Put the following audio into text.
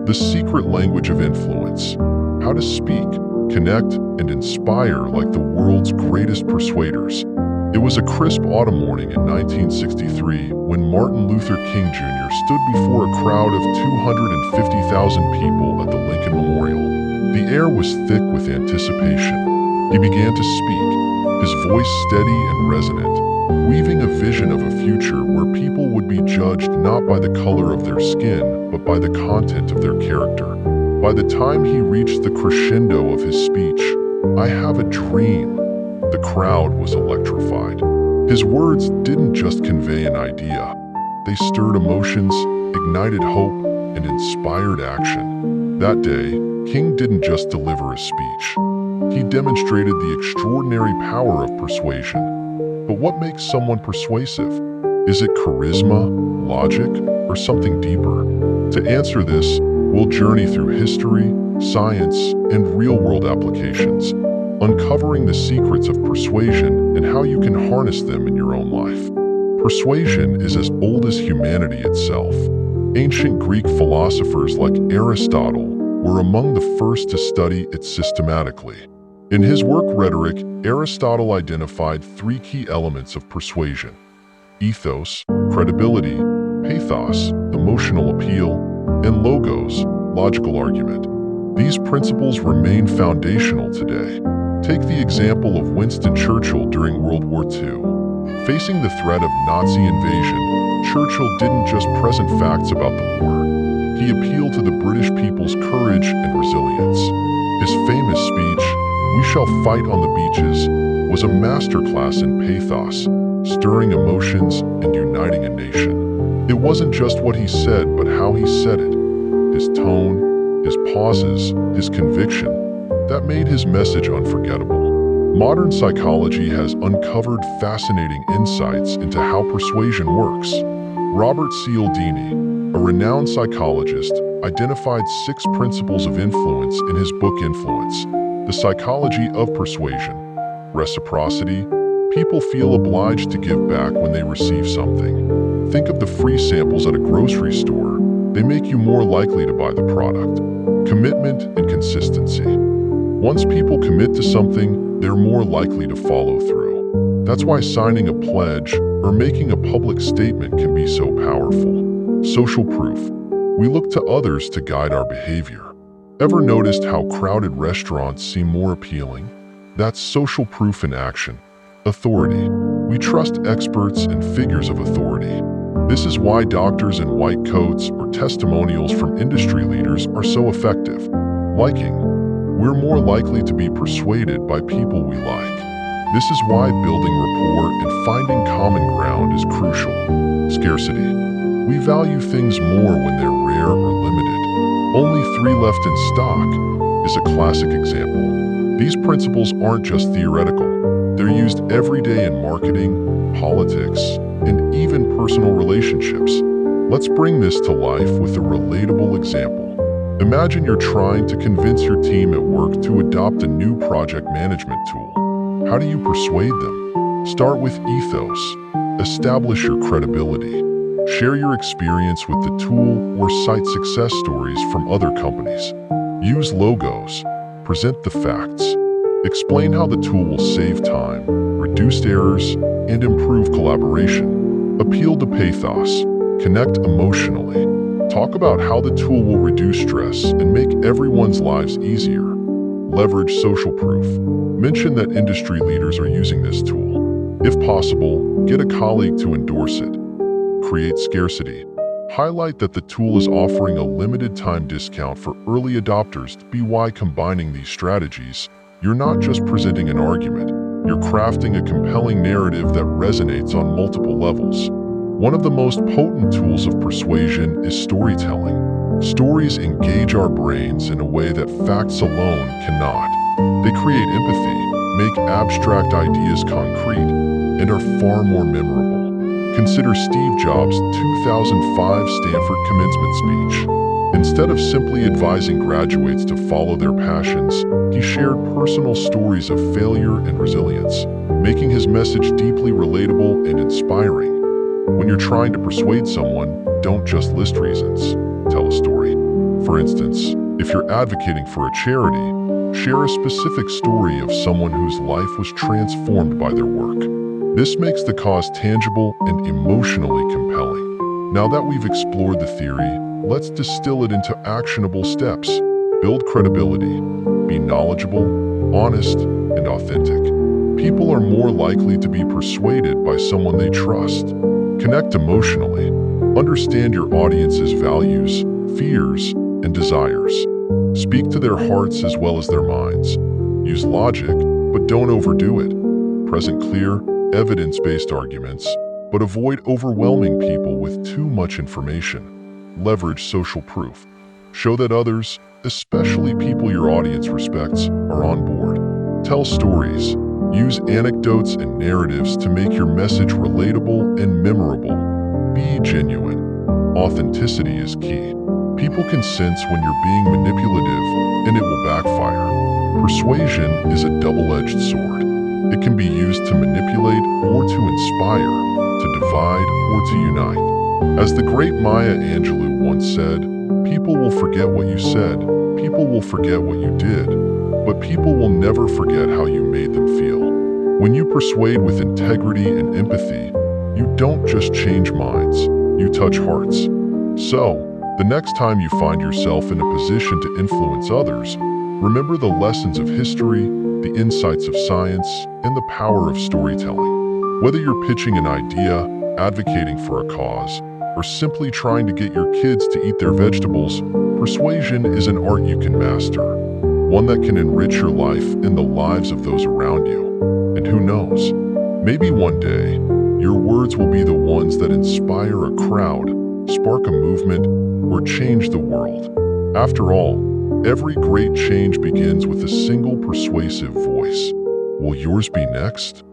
The secret language of influence. How to speak, connect, and inspire like the world's greatest persuaders. It was a crisp autumn morning in 1963 when Martin Luther King Jr. stood before a crowd of 250,000 people at the Lincoln Memorial. The air was thick with anticipation. He began to speak, his voice steady and resonant, weaving a vision of a future where people would be judged not by the color of their skin, but by the content of their character. By the time he reached the crescendo of his speech, "I have a dream," the crowd was electrified. His words didn't just convey an idea. They stirred emotions, ignited hope, and inspired action. That day, King didn't just deliver a speech. He demonstrated the extraordinary power of persuasion. But what makes someone persuasive? Is it charisma, logic, or something deeper? To answer this, we'll journey through history, science, and real-world applications, uncovering the secrets of persuasion and how you can harness them in your own life. Persuasion is as old as humanity itself. Ancient Greek philosophers like Aristotle were among the first to study it systematically. In his work Rhetoric, Aristotle identified three key elements of persuasion: ethos, credibility; pathos, emotional appeal; and logos, logical argument. These principles remain foundational today. Take the example of Winston Churchill during World War II. Facing the threat of Nazi invasion, Churchill didn't just present facts about the war. He appealed to the British people's courage and resilience. His famous speech, "We shall fight on the beaches," was a masterclass in pathos, stirring emotions and uniting a nation. It wasn't just what he said, but how he said it. His tone, his pauses, his conviction, that made his message unforgettable. Modern psychology has uncovered fascinating insights into how persuasion works. Robert Cialdini, a renowned psychologist, identified 6 principles of influence in his book Influence: The Psychology of Persuasion. Reciprocity. People feel obliged to give back when they receive something. Think of the free samples at a grocery store. They make you more likely to buy the product. Commitment and consistency. Once people commit to something, they're more likely to follow through. That's why signing a pledge or making a public statement can be so powerful. Social proof. We look to others to guide our behavior. Ever noticed how crowded restaurants seem more appealing? That's social proof in action. Authority. We trust experts and figures of authority. This is why doctors in white coats or testimonials from industry leaders are so effective. Liking. We're more likely to be persuaded by people we like. This is why building rapport and finding common ground is crucial. Scarcity. We value things more when they're rare or limited. Only 3 left in stock is a classic example. These principles aren't just theoretical. They're used every day in marketing, politics, and even personal relationships. Let's bring this to life with a relatable example. Imagine you're trying to convince your team at work to adopt a new project management tool. How do you persuade them? Start with ethos. Establish your credibility. Share your experience with the tool or cite success stories from other companies. Use logos. Present the facts. Explain how the tool will save time, reduce errors, and improve collaboration. Appeal to pathos. Connect emotionally. Talk about how the tool will reduce stress and make everyone's lives easier. Leverage social proof. Mention that industry leaders are using this tool. If possible, get a colleague to endorse it. Create scarcity. Highlight that the tool is offering a limited time discount for early adopters. By combining these strategies, you're not just presenting an argument, you're crafting a compelling narrative that resonates on multiple levels. One of the most potent tools of persuasion is storytelling. Stories engage our brains in a way that facts alone cannot. They create empathy, make abstract ideas concrete, and are far more memorable. Consider Steve Jobs' 2005 Stanford commencement speech. Instead of simply advising graduates to follow their passions, he shared personal stories of failure and resilience, making his message deeply relatable and inspiring. When you're trying to persuade someone, don't just list reasons. Tell a story. For instance, if you're advocating for a charity, share a specific story of someone whose life was transformed by their work. This makes the cause tangible and emotionally compelling. Now that we've explored the theory, let's distill it into actionable steps. Build credibility. Be knowledgeable, honest, and authentic. People are more likely to be persuaded by someone they trust. Connect emotionally. Understand your audience's values, fears, and desires. Speak to their hearts as well as their minds. Use logic, but don't overdo it. Present clear, evidence-based arguments, but avoid overwhelming people with too much information. Leverage social proof. Show that others, especially people your audience respects, are on board. Tell stories. Use anecdotes and narratives to make your message relatable and memorable. Be genuine. Authenticity is key. People can sense when you're being manipulative, and it will backfire. Persuasion is a double-edged sword. It can be used to manipulate or to inspire, to divide or to unite. As the great Maya Angelou once said, people will forget what you said, people will forget what you did, but people will never forget how you made them feel. When you persuade with integrity and empathy, you don't just change minds, you touch hearts. So, the next time you find yourself in a position to influence others, remember the lessons of history, the insights of science, and the power of storytelling. Whether you're pitching an idea, advocating for a cause, or simply trying to get your kids to eat their vegetables, persuasion is an art you can master, one that can enrich your life and the lives of those around you. And who knows, maybe one day, your words will be the ones that inspire a crowd, spark a movement, or change the world. After all, every great change begins with a single persuasive voice. Will yours be next?